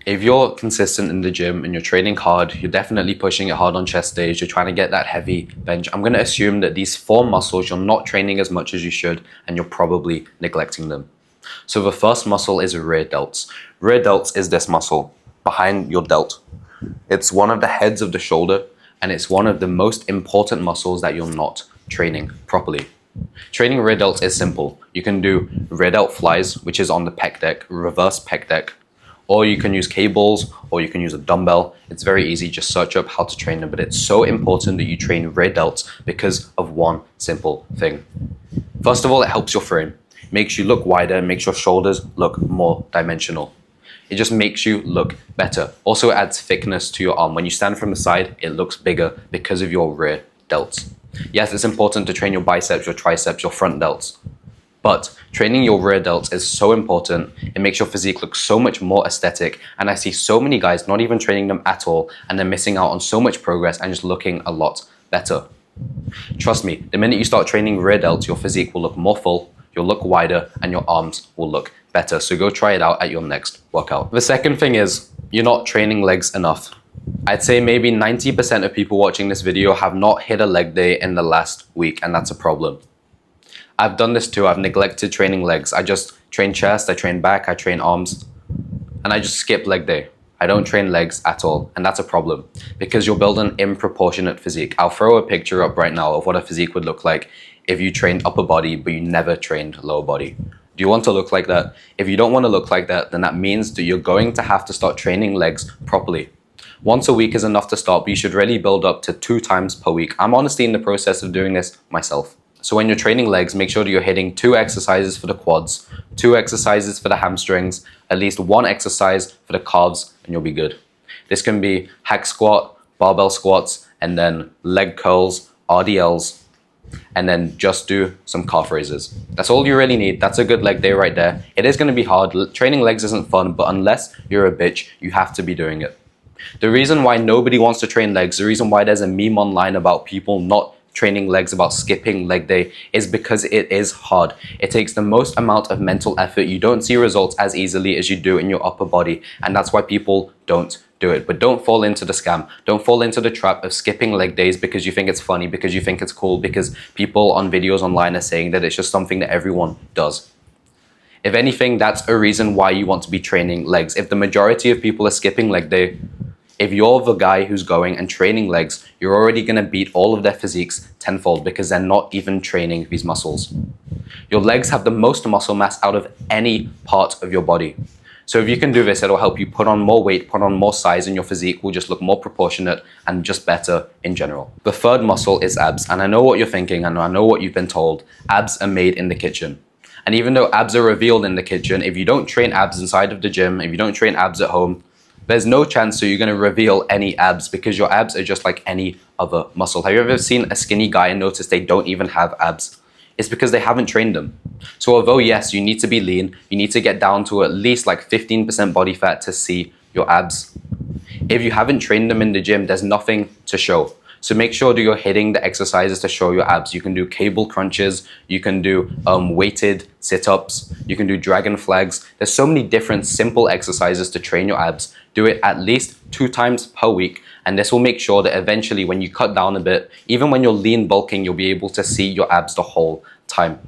If you're consistent in the gym and you're training hard, you're definitely pushing it hard on chest days, you're trying to get that heavy bench, I'm going to assume that these four muscles you're not training as much as you should and you're probably neglecting them. So the first muscle is rear delts. Rear delts is this muscle behind your delt. It's one of the heads of the shoulder and it's one of the most important muscles that you're not training properly. Training rear delts is simple. You can do rear delt flies, which is on the pec deck, reverse pec deck, or you can use cables, or you can use a dumbbell. It's very easy, just search up how to train them, but it's so important that you train rear delts because of one simple thing. First of all, it helps your frame. Makes you look wider, makes your shoulders look more dimensional. It just makes you look better. Also, it adds thickness to your arm. When you stand from the side, it looks bigger because of your rear delts. Yes, it's important to train your biceps, your triceps, your front delts. But training your rear delts is so important. It makes your physique look so much more aesthetic. And I see so many guys not even training them at all, and they're missing out on so much progress and just looking a lot better. Trust me, the minute you start training rear delts, your physique will look more full, you'll look wider, and your arms will look better. So go try it out at your next workout. The second thing is, you're not training legs enough. I'd say maybe 90% of people watching this video have not hit a leg day in the last week, and that's a problem. I've done this too. I've neglected training legs. I just train chest, I train back, I train arms, and I just skip leg day. I don't train legs at all, and that's a problem because you'll build an improportionate physique. I'll throw a picture up right now of what a physique would look like if you trained upper body but you never trained lower body. Do you want to look like that? If you don't want to look like that, then that means that you're going to have to start training legs properly. Once a week is enough to start, but you should really build up to 2 times per week. I'm honestly in the process of doing this myself. So when you're training legs, make sure that you're hitting 2 exercises for the quads, 2 exercises for the hamstrings, at least 1 exercise for the calves, and you'll be good. This can be hack squat, barbell squats, and then leg curls, RDLs, and then just do some calf raises. That's all you really need. That's a good leg day right there. It is going to be hard. Training legs isn't fun, but unless you're a bitch, you have to be doing it. The reason why nobody wants to train legs, the reason why there's a meme online about people not training legs, about skipping leg day, is because it is hard. It takes the most amount of mental effort. You don't see results as easily as you do in your upper body, and that's why people don't do it. But don't fall into the scam. Don't fall into the trap of skipping leg days because you think it's funny, because you think it's cool, because people on videos online are saying that it's just something that everyone does. If anything, that's a reason why you want to be training legs. If the majority of people are skipping leg day, if you're the guy who's going and training legs, you're already going to beat all of their physiques tenfold because they're not even training these muscles. Your legs have the most muscle mass out of any part of your body. So if you can do this, it'll help you put on more weight, put on more size, and your physique will just look more proportionate and just better in general. The third muscle is abs. And I know what you're thinking, and I know what you've been told. Abs are made in the kitchen. And even though abs are revealed in the kitchen, if you don't train abs inside of the gym, if you don't train abs at home, there's no chance that you're going to reveal any abs because your abs are just like any other muscle. Have you ever seen a skinny guy and noticed they don't even have abs? It's because they haven't trained them. So although yes, you need to be lean, you need to get down to at least like 15% body fat to see your abs. If you haven't trained them in the gym, there's nothing to show. So make sure that you're hitting the exercises to show your abs. You can do cable crunches, you can do weighted sit-ups, you can do dragon flags. There's so many different simple exercises to train your abs. Do it at least 2 times per week, and this will make sure that eventually when you cut down a bit, even when you're lean bulking, you'll be able to see your abs the whole time.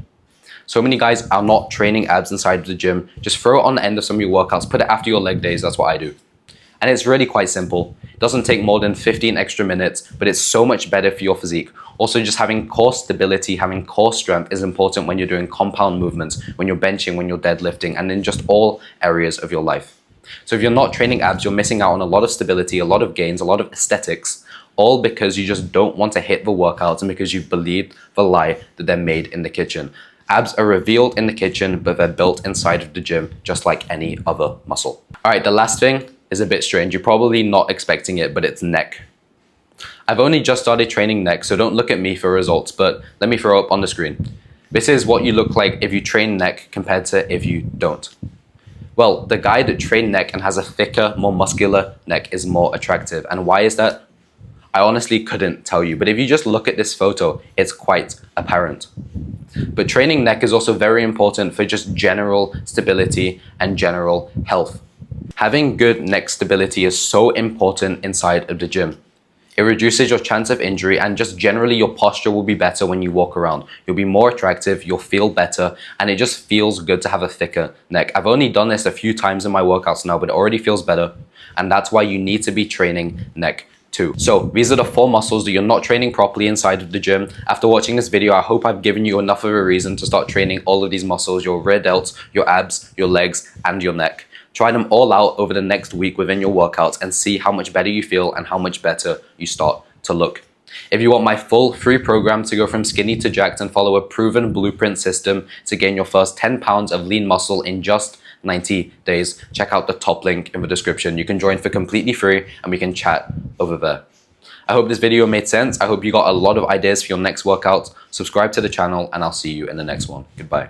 So many guys are not training abs inside of the gym. Just throw it on the end of some of your workouts, put it after your leg days, that's what I do. And it's really quite simple. It doesn't take more than 15 extra minutes, but it's so much better for your physique. Also, just having core stability, having core strength is important when you're doing compound movements, when you're benching, when you're deadlifting, and in just all areas of your life. So if you're not training abs, you're missing out on a lot of stability, a lot of gains, a lot of aesthetics, all because you just don't want to hit the workouts and because you believe the lie that they're made in the kitchen. Abs are revealed in the kitchen, but they're built inside of the gym, just like any other muscle. All right, the last thing is a bit strange. You're probably not expecting it, but it's neck. I've only just started training neck, so don't look at me for results, but let me throw up on the screen. This is what you look like if you train neck compared to if you don't. Well, the guy that trained neck and has a thicker, more muscular neck is more attractive. And why is that? I honestly couldn't tell you, but if you just look at this photo, it's quite apparent. But training neck is also very important for just general stability and general health. Having good neck stability is so important inside of the gym. It reduces your chance of injury, and just generally your posture will be better when you walk around. You'll be more attractive, you'll feel better, and it just feels good to have a thicker neck. I've only done this a few times in my workouts now, but it already feels better. And that's why you need to be training neck too. So these are the 4 muscles that you're not training properly inside of the gym. After watching this video, I hope I've given you enough of a reason to start training all of these muscles: your rear delts, your abs, your legs, and your neck. Try them all out over the next week within your workouts and see how much better you feel and how much better you start to look. If you want my full free program to go from skinny to jacked and follow a proven blueprint system to gain your first 10 pounds of lean muscle in just 90 days, check out the top link in the description. You can join for completely free and we can chat over there. I hope this video made sense. I hope you got a lot of ideas for your next workout. Subscribe to the channel and I'll see you in the next one. Goodbye.